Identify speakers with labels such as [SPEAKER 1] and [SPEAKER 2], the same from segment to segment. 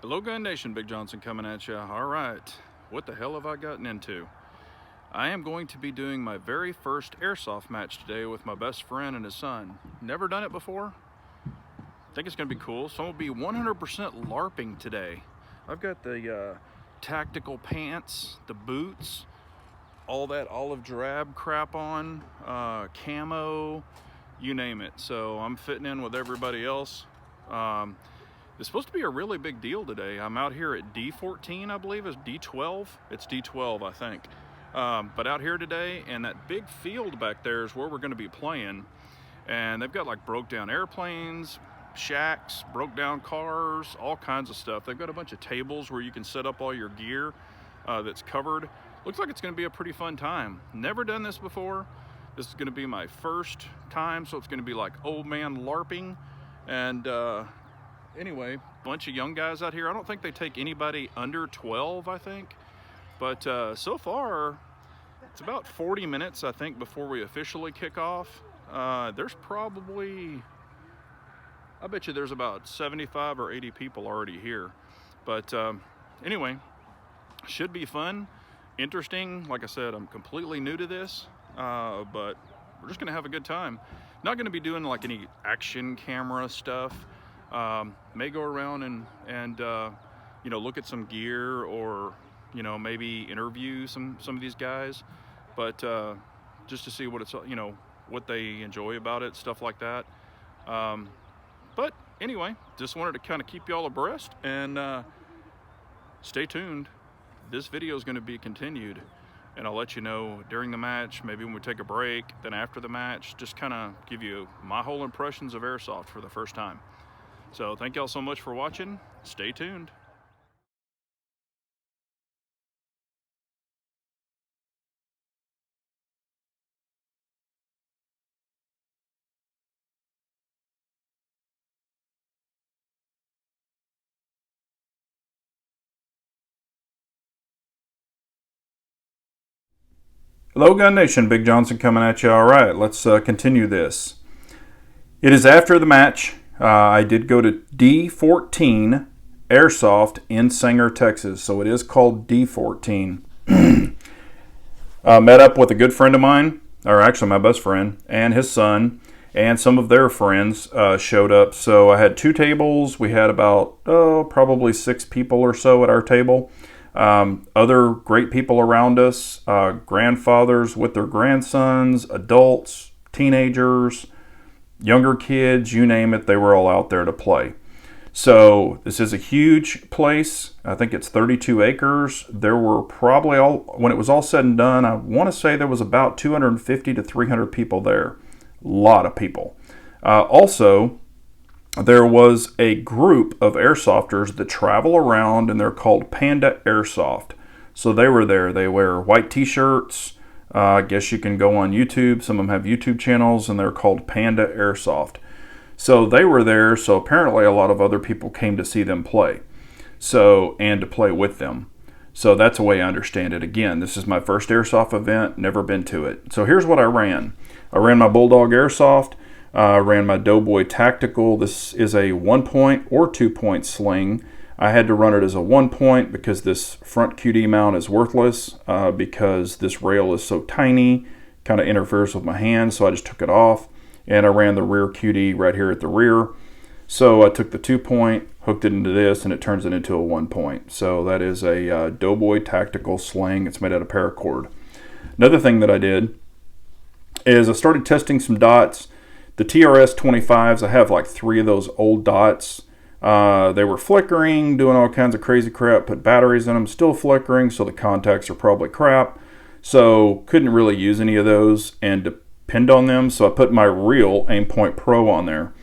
[SPEAKER 1] Hello Gun Nation, Big Johnson coming at you. All right, what the hell have I gotten into? I am going to be doing my very first airsoft match today with my best friend and his son. Never done it before. I think it's gonna be cool. So I'm gonna be 100% LARPing today. I've got the tactical pants, the boots, all that olive drab crap on, camo, you name it. So I'm fitting in with everybody else. It's supposed to be a really big deal today. I'm out here at D14, I believe, is D12. It's D12, I think. But out here today, and that big field back there is where we're going to be playing. And they've got like broke down airplanes, shacks, broke down cars, all kinds of stuff. They've got a bunch of tables where you can set up all your gear that's covered. Looks like it's going to be a pretty fun time. Never done this before. This is going to be my first time, so it's going to be like old man LARPing. And anyway, bunch of young guys out here. I don't think they take anybody under 12, I think. But so far, it's about 40 minutes, I think, before we officially kick off. There's probably, I bet you there's about 75 or 80 people already here. But anyway, should be fun, interesting. Like I said, I'm completely new to this, but we're just gonna have a good time. Not gonna be doing like any action camera stuff. May go around and you know, look at some gear, or you know, maybe interview some of these guys, but just to see what it's, you know, what they enjoy about it, stuff like that. But anyway, just wanted to kind of keep y'all abreast, and stay tuned. This video is going to be continued, and I'll let you know during the match, maybe when we take a break, then after the match, just kind of give you my whole impressions of airsoft for the first time. So thank y'all so much for watching. Stay tuned. Hello Gun Nation, Big Johnson coming at you. All right, let's continue this. It is after the match. I did go to D14 Airsoft in Sanger, Texas. So it is called D14. Met up with a good friend of mine, or actually my best friend, and his son, and some of their friends showed up. So I had two tables. We had about, probably 6 people or so at our table. Other great people around us, grandfathers with their grandsons, adults, teenagers, younger kids, you name it, they were all out there to play. So this is a huge place. I think it's 32 acres. There were probably, when it was all said and done, I want to say there was about 250 to 300 people there. A lot of people. Also, there was a group of airsofters that travel around, and they're called Panda Airsoft. So they were there. They wear white t-shirts. I guess you can go on YouTube. Some of them have YouTube channels, and they're called Panda Airsoft. So they were there. So apparently a lot of other people came to see them play, so, and to play with them. So that's the way I understand it. Again, this is my first airsoft event. Never been to it. So here's what I ran. I ran my Bulldog Airsoft. Ran my Doughboy Tactical. This is a 1-point or 2-point sling. I had to run it as a 1-point because this front QD mount is worthless, because this rail is so tiny, kind of interferes with my hand, so I just took it off, and I ran the rear QD right here at the rear. So I took the 2-point, hooked it into this, and it turns it into a 1-point. So that is a Doughboy Tactical sling. It's made out of paracord. Another thing that I did is I started testing some dots. The TRS 25s, I have like 3 of those old dots. They were flickering, doing all kinds of crazy crap, put batteries in them, still flickering, so the contacts are probably crap. So couldn't really use any of those and depend on them, so I put my real Aimpoint Pro on there.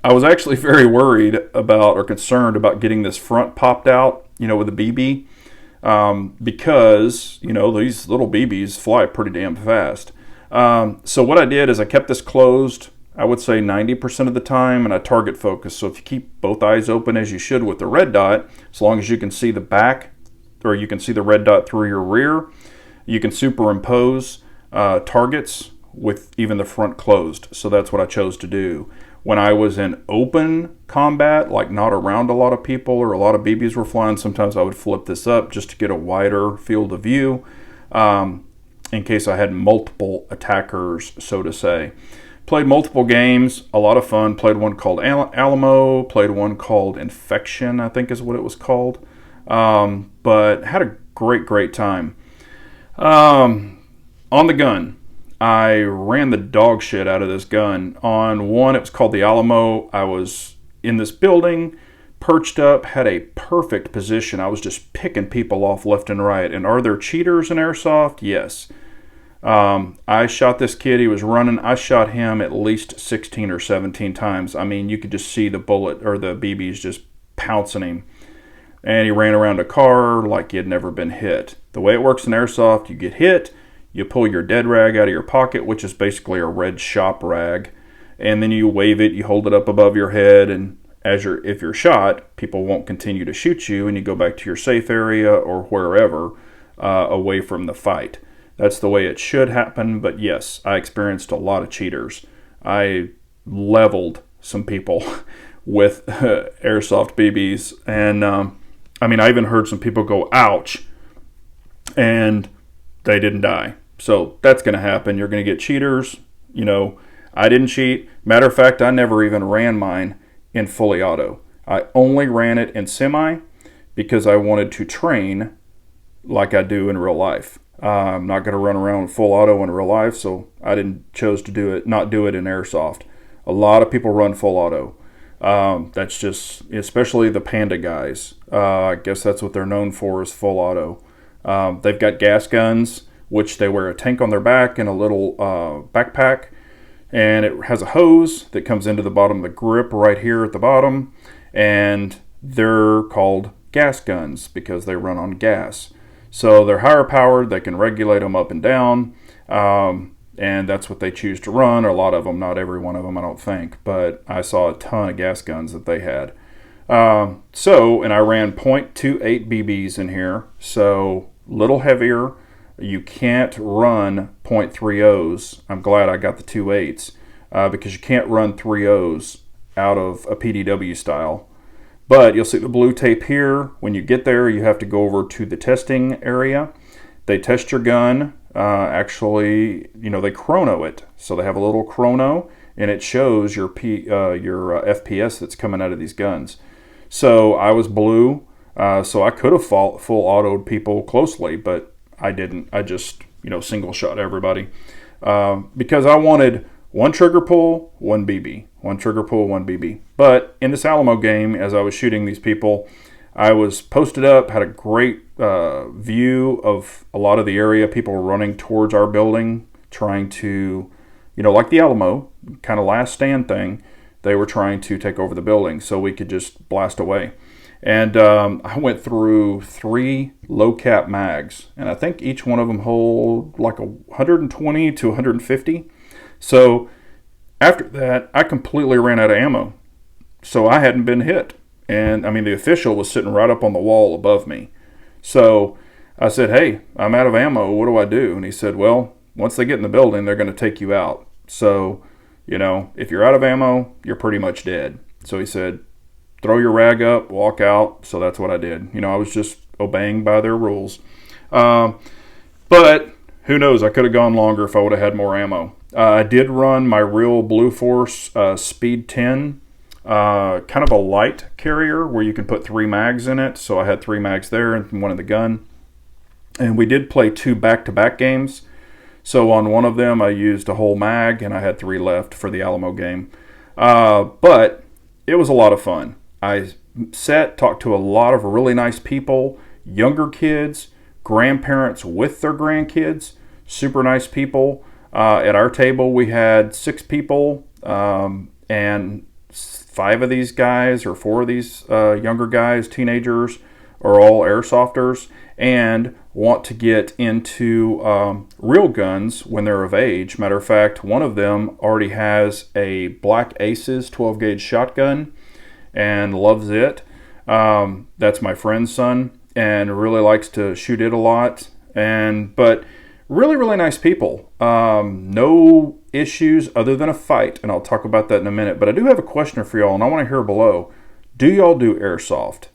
[SPEAKER 1] I was actually very worried about, or concerned about, getting this front popped out, you know, with a BB, because, you know, these little BBs fly pretty damn fast. So what I did is I kept this closed, I would say 90% of the time, and I target focus. So if you keep both eyes open as you should with the red dot, as long as you can see the back, or you can see the red dot through your rear, you can superimpose targets with even the front closed. So that's what I chose to do. When I was in open combat, like not around a lot of people or a lot of BBs were flying, sometimes I would flip this up just to get a wider field of view, in case I had multiple attackers, so to say. Played multiple games, a lot of fun. Played one called Alamo, played one called Infection, I think is what it was called. But had a great time. On the gun, I ran the dog shit out of this gun. On one, it was called the Alamo. I was in this building, perched up, had a perfect position. I was just picking people off left and right. And are there cheaters in Airsoft? Yes. I shot this kid. He was running. I shot him at least 16 or 17 times. I mean, you could just see the bullet or the BBs just pouncing him. And he ran around a car like he had never been hit. The way it works in Airsoft, you get hit, you pull your dead rag out of your pocket, which is basically a red shop rag, and then you wave it, you hold it up above your head, and if you're shot, people won't continue to shoot you, and you go back to your safe area or wherever away from the fight. That's the way it should happen, but yes, I experienced a lot of cheaters. I leveled some people with Airsoft BBs, and I even heard some people go, ouch, and they didn't die. So that's going to happen. You're going to get cheaters. I didn't cheat. Matter of fact, I never even ran mine in fully auto. I only ran it in semi because I wanted to train like I do in real life. I'm not going to run around full auto in real life, so I chose to not do it in Airsoft. A lot of people run full auto. That's just, especially the Panda guys. I guess that's what they're known for, is full auto. They've got gas guns, which they wear a tank on their back and a little backpack, and it has a hose that comes into the bottom of the grip right here at the bottom, and they're called gas guns because they run on gas. So they're higher powered, they can regulate them up and down, and that's what they choose to run. A lot of them, not every one of them, I don't think, but I saw a ton of gas guns that they had. And I ran .28 BBs in here, so little heavier. You can't run .30s. I'm glad I got the 2.8s because you can't run 3.0s out of a PDW style. But you'll see the blue tape here. When you get there, you have to go over to the testing area. They test your gun. They chrono it. So they have a little chrono, and it shows your FPS that's coming out of these guns. So I was blue, so I could have full autoed people closely, but I didn't. I just, single shot everybody because I wanted one trigger pull, one BB. One trigger pull, one BB. But in this Alamo game, as I was shooting these people, I was posted up, had a great view of a lot of the area. People were running towards our building, trying to, like the Alamo, kind of last stand thing. They were trying to take over the building so we could just blast away. And I went through 3 low cap mags, and I think each one of them hold like 120 to 150. So after that, I completely ran out of ammo. So I hadn't been hit. And the official was sitting right up on the wall above me. So I said, hey, I'm out of ammo. What do I do? And he said, well, once they get in the building, they're going to take you out. So, if you're out of ammo, you're pretty much dead. So he said, throw your rag up, walk out. So that's what I did. I was just obeying by their rules. But who knows? I could have gone longer if I would have had more ammo. I did run my real Blue Force Speed 10, kind of a light carrier where you can put 3 mags in it. So I had 3 mags there and one in the gun. And we did play 2 back-to-back games. So on one of them, I used a whole mag, and I had 3 left for the Alamo game. But it was a lot of fun. I talked to a lot of really nice people, younger kids, grandparents with their grandkids, super nice people. At our table, we had 6 people, and 5 of these guys or 4 of these younger guys, teenagers, are all airsofters and want to get into real guns when they're of age. Matter of fact, one of them already has a Black Aces 12 gauge shotgun and loves it. That's my friend's son and really likes to shoot it a lot. But really, really nice people. No
[SPEAKER 2] issues other than a fight, and I'll talk about that in a minute. But I do have a question for y'all, and I want to hear below. Do y'all do airsoft?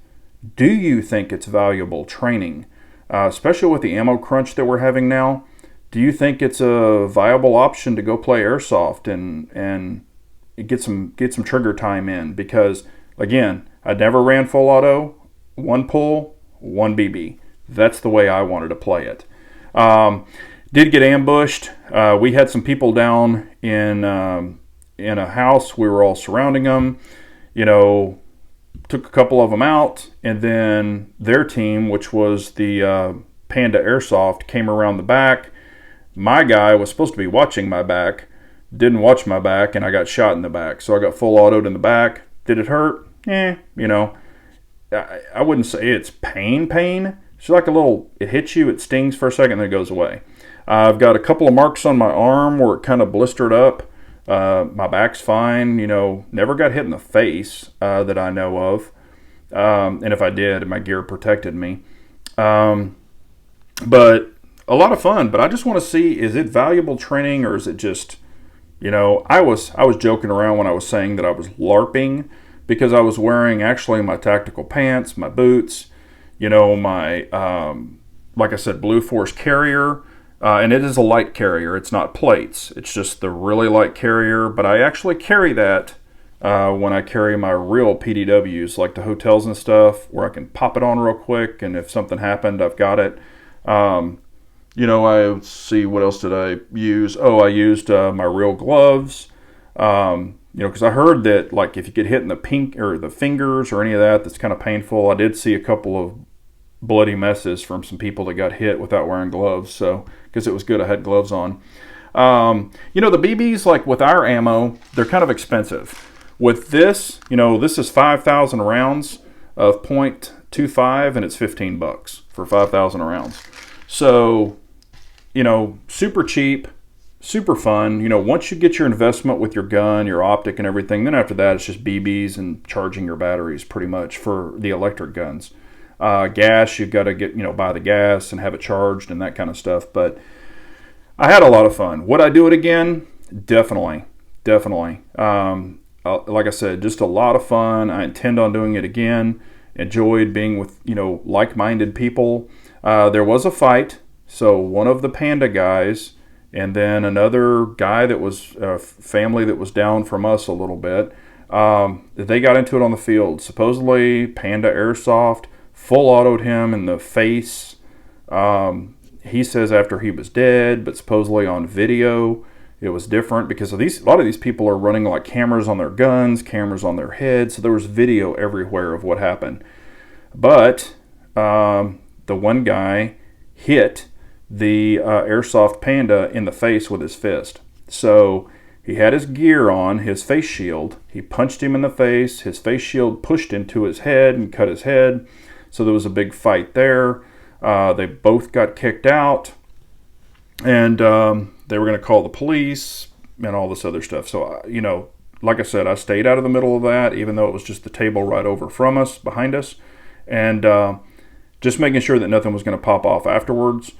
[SPEAKER 2] Do you think it's valuable training, especially with the ammo crunch that we're having now? Do you think it's a viable option to go play airsoft and get some trigger time in? Because again, I never ran full auto, one pull, one BB. That's the way I wanted to play it. Did get ambushed. We had some people down in a house. We were all surrounding them. Took a couple of them out, and then their team, which was the Panda Airsoft, came around the back. My guy was supposed to be watching my back, didn't watch my back, and I got shot in the back. So I got full autoed in the back. Did it hurt? I wouldn't say it's pain. It's like it hits you, it stings for a second, then it goes away. I've got a couple of marks on my arm where it kind of blistered up. My back's fine, never got hit in the face that I know of. And if I did, my gear protected me. But a lot of fun, but I just want to see, is it valuable training, or is it just, I was joking around when I was saying that I was LARPing, because I was wearing actually my tactical pants, my boots, my, like I said, Blue Force carrier, and it is a light carrier. It's not plates. It's just the really light carrier, but I actually carry that when I carry my real PDWs, like the hotels and stuff, where I can pop it on real quick, and if something happened, I've got it. Let's see, what else did I use? I used my real gloves, because I heard that, like, if you get hit in the pink or the fingers or any of that, that's kind of painful. I did see a couple of bloody messes from some people that got hit without wearing gloves, so, because it was good I had gloves on. The BBs, like with our ammo, they're kind of expensive. With this, this is 5,000 rounds of .25, and it's $15 for 5,000 rounds. So, super cheap, super fun. Once you get your investment with your gun, your optic and everything, then after that it's just BBs and charging your batteries pretty much for the electric guns. Gas, you've got to get, buy the gas and have it charged and that kind of stuff. But I had a lot of fun. Would I do it again? Definitely. Like I said, just a lot of fun. I intend on doing it again. Enjoyed being with, like-minded people. There was a fight. So one of the Panda guys and then another guy that was a family that was down from us a little bit, they got into it on the field. Supposedly Panda Airsoft full autoed him in the face. He says after he was dead, but supposedly on video it was different because a lot of these people are running like cameras on their guns, cameras on their heads, so there was video everywhere of what happened. But the one guy hit the Airsoft Panda in the face with his fist. So he had his gear on, his face shield. He punched him in the face. His face shield pushed into his head and cut his head. So there was a big fight there. They both got kicked out. And they were going to call the police and all this other stuff. So, like I said, I stayed out of the middle of that, even though it was just the table right over from us, behind us. And just making sure that nothing was going to pop off afterwards.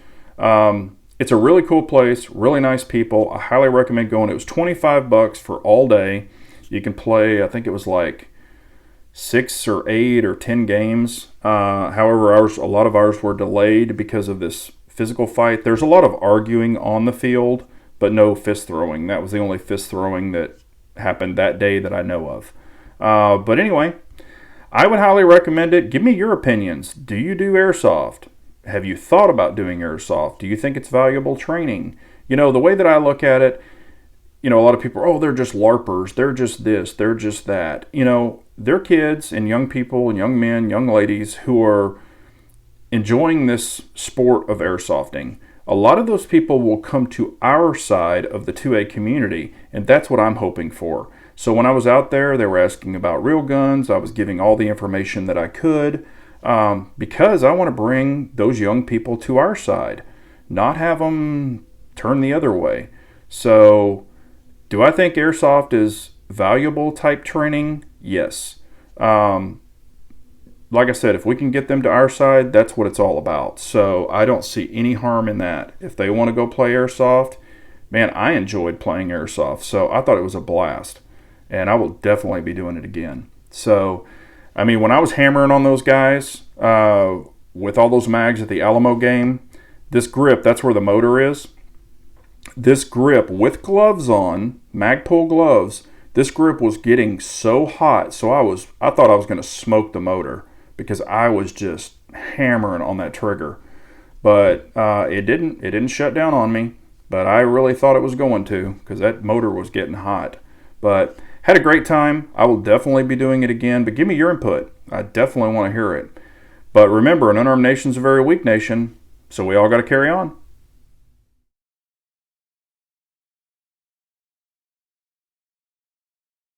[SPEAKER 2] It's a really cool place, really nice people. I highly recommend going. It was $25 for all day. You can play, I think it was like 6 or 8 or 10 games. However, a lot of ours were delayed because of this physical fight. There's a lot of arguing on the field, but no fist throwing. That was the only fist throwing that happened that day that I know of. But anyway, I would highly recommend it. Give me your opinions. Do you do airsoft? Have you thought about doing airsoft? Do you think it's valuable training? The way that I look at it, a lot of people are, they're just LARPers. They're just this. They're just that. They're kids and young people and young men, young ladies who are enjoying this sport of airsofting. A lot of those people will come to our side of the 2A community, and that's what I'm hoping for. So when I was out there, they were asking about real guns. I was giving all the information that I could. Because I want to bring those young people to our side, not have them turn the other way. So, do I think airsoft is valuable type training? Yes. Like I said, if we can get them to our side, that's what it's all about. So, I don't see any harm in that. If they want to go play airsoft, man, I enjoyed playing Airsoft. So I thought it was a blast. And I will definitely be doing it again. So, I mean, when I was hammering on those guys with all those mags at the Alamo game, this grip, that's where the motor is. This grip with gloves on, Magpul gloves, this grip was getting so hot. So I thought I was going to smoke the motor because I was just hammering on that trigger. But it didn't shut down on me. But I really thought it was going to because that motor was getting hot. But had a great time. I will definitely be doing it again. But give me your input. I definitely want to hear it. But remember, an unarmed nation is a very weak nation. So we all got to carry on.